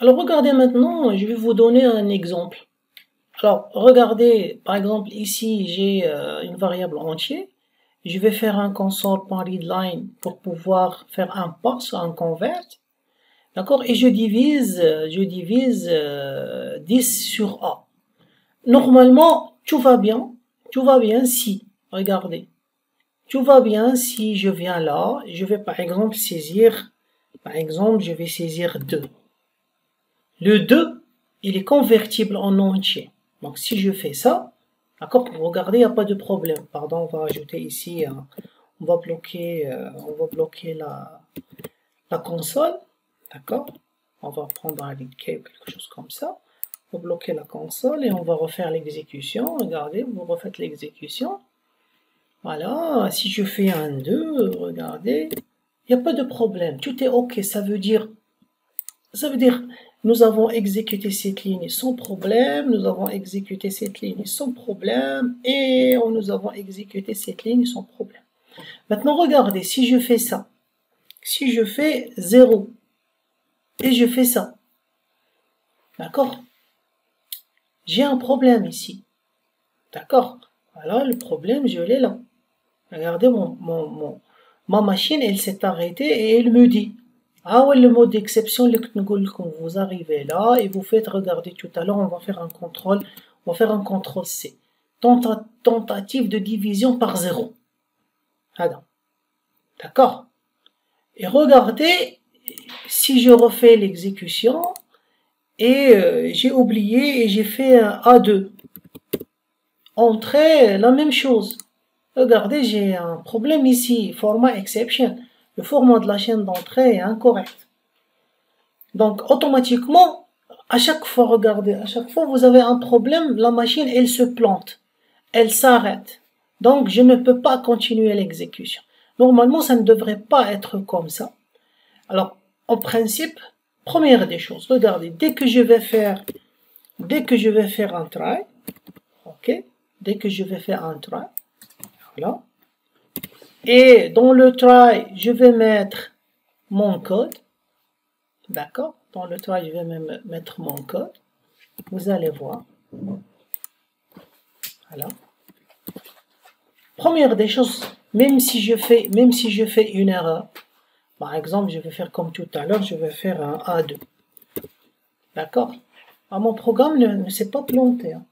Alors regardez maintenant, je vais vous donner un exemple. Alors regardez, par exemple ici j'ai une variable entière. Je vais faire un console.readline pour pouvoir faire un parse, un convert. D'accord? Et je divise 10 sur A. Normalement, tout va bien si, regardez, tout va bien si je viens là, je vais par exemple saisir 2. Le 2, il est convertible en entier. Donc si je fais ça, d'accord, regardez, il n'y a pas de problème. Pardon, on va ajouter ici, on va bloquer la console, d'accord. On va prendre un read cable, quelque chose comme ça. On va bloquer la console et on va refaire l'exécution. Regardez, vous refaites l'exécution. Voilà, si je fais un 2, regardez, il n'y a pas de problème, tout est ok. Ça veut dire, nous avons exécuté cette ligne sans problème, nous avons exécuté cette ligne sans problème, et nous avons exécuté cette ligne sans problème. Maintenant, regardez, si je fais ça, si je fais 0, et je fais ça, d'accord? J'ai un problème ici, d'accord? Voilà, le problème, je l'ai là. Regardez, ma machine, elle s'est arrêtée et elle me dit, ah ouais, le mode d'exception, quand vous arrivez là et vous faites, regardez, tout à l'heure, on va faire un contrôle C. Tentative de division par 0. D'accord? Et regardez, si je refais l'exécution, et j'ai oublié et j'ai fait un A2. Entrée, la même chose. Regardez, j'ai un problème ici, format exception. Le format de la chaîne d'entrée est incorrect. Donc, automatiquement, à chaque fois, regardez, à chaque fois vous avez un problème, la machine, elle se plante. Elle s'arrête. Donc, je ne peux pas continuer l'exécution. Normalement, ça ne devrait pas être comme ça. Alors, en principe, première des choses, regardez, dès que je vais faire un try, ok, dès que je vais faire un try, voilà, et dans le try, je vais mettre mon code, d'accord, dans le try, je vais même mettre mon code, vous allez voir, voilà. Première des choses, même si je fais une erreur, par exemple, je vais faire comme tout à l'heure, je vais faire un A2, d'accord. Ah, mon programme ne s'est pas planté, hein.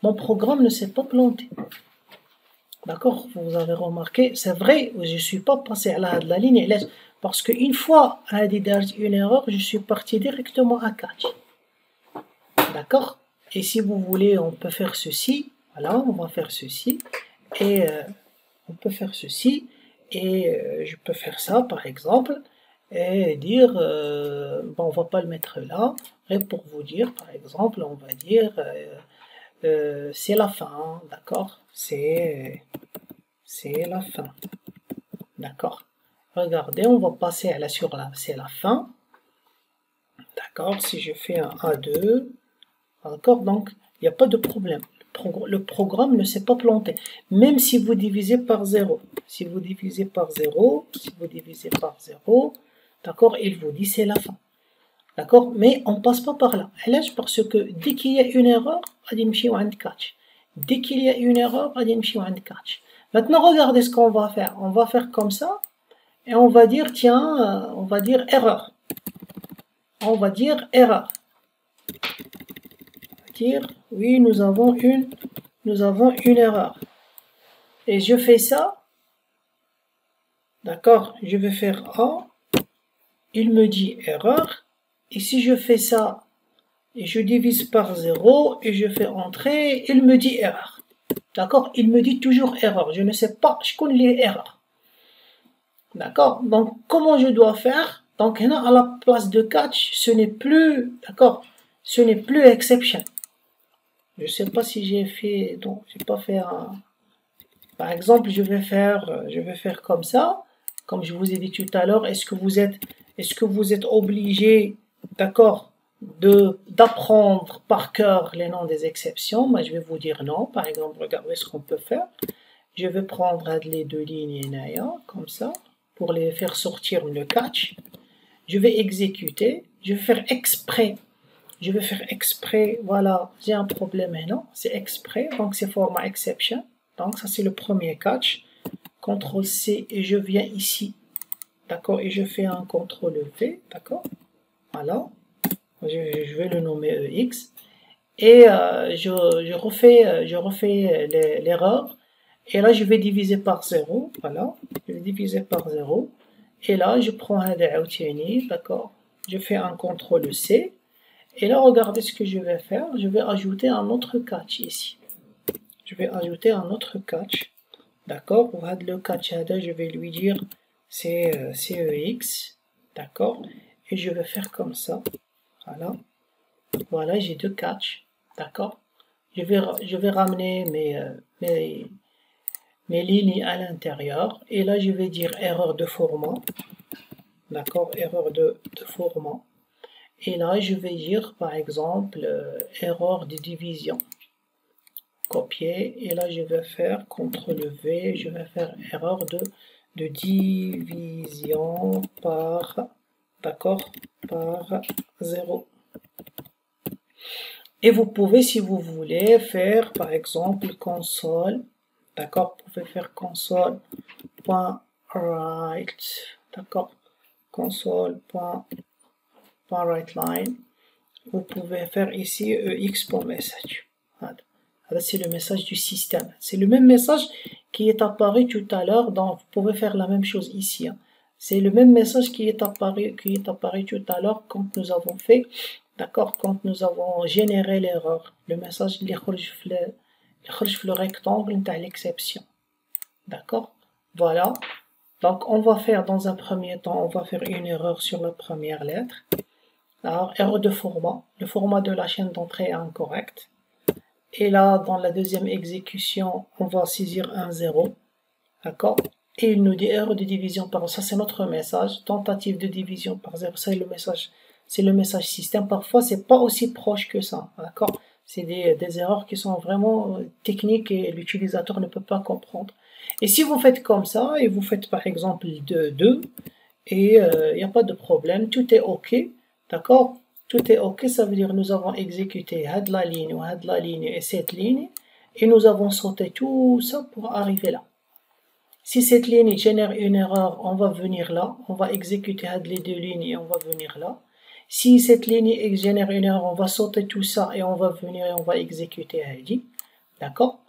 Mon programme ne s'est pas planté. D'accord, vous avez remarqué, c'est vrai, je ne suis pas passé à la ligne LS, parce qu'une fois à une erreur, je suis parti directement à catch. D'accord? Et si vous voulez, on peut faire ceci. Voilà, on va faire ceci. Et on peut faire ceci. Et je peux faire ça, par exemple, et dire, bon, on va pas le mettre là. Et pour vous dire, par exemple, on va dire, c'est la fin, d'accord? C'est la fin. D'accord. Regardez, on va passer à c'est la fin. D'accord. Si je fais un A2, d'accord, donc il n'y a pas de problème. Le programme ne s'est pas planté. Même si vous divisez par 0. Si vous divisez par 0, d'accord, il vous dit c'est la fin. D'accord. Mais on ne passe pas par là. Parce que dès qu'il y a une erreur, catch. Dès qu'il y a une erreur, catch. Maintenant, regardez ce qu'on va faire. On va faire comme ça. Et on va dire, tiens, on va dire erreur. On va dire erreur. Dire, oui, nous avons une erreur. Et je fais ça. D'accord, je vais faire A. Il me dit erreur. Et si je fais ça, et je divise par 0, et je fais entrer, il me dit erreur. D'accord, il me dit toujours erreur. Je ne sais pas, je connais les erreurs. D'accord, donc comment je dois faire? Donc à la place de catch, ce n'est plus, d'accord, ce n'est plus exception. Je ne sais pas si j'ai fait, donc j'ai pas fait un, par exemple, je vais faire comme ça, comme je vous ai dit tout à l'heure. Est-ce que vous êtes obligé, d'accord, d'apprendre par cœur les noms des exceptions? Moi, je vais vous dire non. Par exemple, regardez ce qu'on peut faire. Je vais prendre les deux lignes comme ça, pour les faire sortir le catch. je vais exécuter, je vais faire exprès. Je vais faire exprès, voilà, j'ai un problème maintenant, c'est exprès, donc c'est format exception. Donc ça c'est le premier catch. CTRL C et je viens ici, d'accord, et je fais un CTRL V, d'accord, voilà, je vais le nommer EX, et je refais l'erreur, et là je vais diviser par 0, voilà, je vais diviser par 0, et là je prends un عاوتاني, d'accord, je fais un CTRL C, et là regardez ce que je vais faire, je vais ajouter un autre catch ici, je vais ajouter un autre catch. D'accord, pour le catch, je vais lui dire c'est CEX, d'accord, et je vais faire comme ça, voilà, voilà, j'ai deux catchs, d'accord, je vais ramener mes lignes à l'intérieur, et là je vais dire erreur de format, d'accord, erreur de format, et là je vais dire par exemple erreur de division, copier, et là je vais faire CTRL V, je vais faire erreur de division par, d'accord, par 0. Et vous pouvez, si vous voulez, faire par exemple console, d'accord, vous pouvez faire console.write, d'accord, console.writeLine, vous pouvez faire ici ex.message. Voilà. C'est le message du système. C'est le même message qui est apparu tout à l'heure. Donc, vous pouvez faire la même chose ici. Hein. C'est le même message qui est apparu tout à l'heure quand nous avons fait, d'accord, quand nous avons généré l'erreur. Le message qui est le rectangle de l'exception. D'accord. Voilà. Donc, on va faire dans un premier temps, on va faire une erreur sur la première lettre. Alors, erreur de format. Le format de la chaîne d'entrée est incorrect. Et là, dans la deuxième exécution, on va saisir un 0. D'accord? Et il nous dit erreur de division par 0. Ça, c'est notre message. Tentative de division par 0. Ça, c'est le message système. Parfois, c'est pas aussi proche que ça. D'accord? C'est des erreurs qui sont vraiment techniques et l'utilisateur ne peut pas comprendre. Et si vous faites comme ça, et vous faites par exemple 2, et il n'y a pas de problème, tout est OK. D'accord? Tout est OK, ça veut dire nous avons exécuté la ligne et cette ligne, et nous avons sauté tout ça pour arriver là. Si cette ligne génère une erreur, on va venir là, on va exécuter les deux lignes et on va venir là. Si cette ligne génère une erreur, on va sauter tout ça et on va venir et on va exécuter Hadi. D'accord?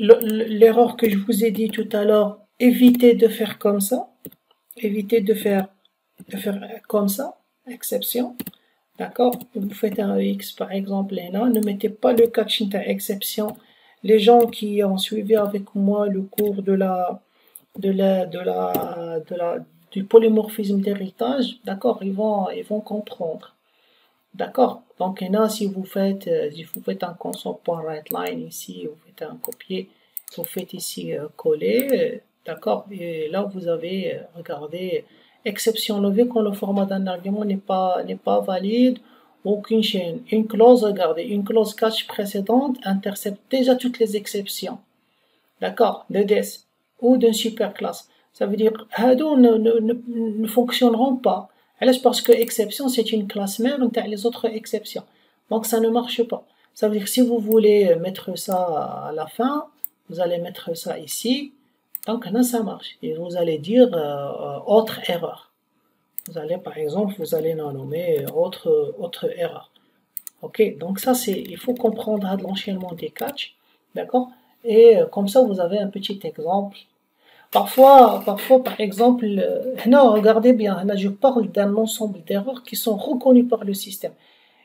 L'erreur que je vous ai dit tout à l'heure, évitez de faire comme ça. Évitez de faire comme ça. Exception, d'accord, vous faites un EX par exemple là, ne mettez pas le catch exception. Les gens qui ont suivi avec moi le cours du polymorphisme d'héritage, d'accord, ils vont comprendre, d'accord. Donc là, si vous faites un console.writeLine ici, vous faites un copier, vous faites ici coller, d'accord, et là vous avez regardez, exception levée quand le format d'un argument n'est pas valide, aucune chaîne. Une clause, regardez, une clause catch précédente intercepte déjà toutes les exceptions. D'accord, de DES ou d'une superclasse. Ça veut dire هادو ne fonctionneront pas. Parce que exception c'est une classe mère les autres exceptions. Donc ça ne marche pas. Ça veut dire si vous voulez mettre ça à la fin, vous allez mettre ça ici. Donc là ça marche. Et vous allez dire autre erreur. Vous allez par exemple, vous allez nommer autre erreur. Ok, donc ça c'est, il faut comprendre l'enchaînement des catchs, d'accord? Et comme ça vous avez un petit exemple. Parfois par exemple, non, regardez bien, là je parle d'un ensemble d'erreurs qui sont reconnues par le système.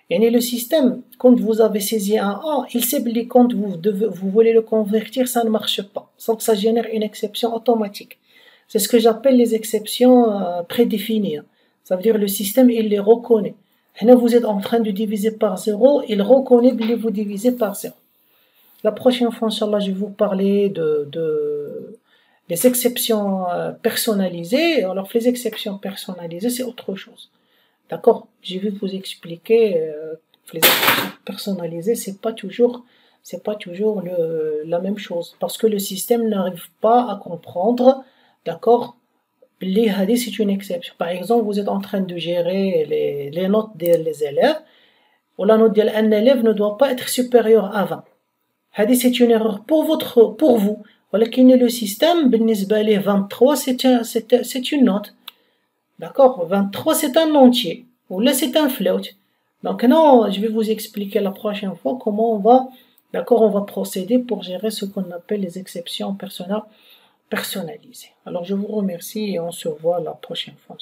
Et le système, quand vous avez saisi un A, il sait que quand vous voulez le convertir, ça ne marche pas. Donc ça génère une exception automatique. C'est ce que j'appelle les exceptions prédéfinies. Ça veut dire le système, il les reconnaît. Là, vous êtes en train de diviser par 0, il reconnaît que vous divisez par 0. La prochaine fois, Inch'Allah, je vais vous parler des exceptions personnalisées. Alors, les exceptions personnalisées, c'est autre chose. D'accord? Je vais vous expliquer les exceptions personnalisées, c'est pas toujours la même chose. Parce que le système n'arrive pas à comprendre, d'accord, c'est une exception. Par exemple, vous êtes en train de gérer les notes des élèves, ou la note d'un élève ne doit pas être supérieure à 20. C'est une erreur pour vous. ولكن le système, بالنسبة ليه 23, c'est une note. D'accord? 23, c'est un entier. Ou là, c'est un float. Donc, non, je vais vous expliquer la prochaine fois comment on va procéder pour gérer ce qu'on appelle les exceptions personnalisées. Alors, je vous remercie et on se voit la prochaine fois.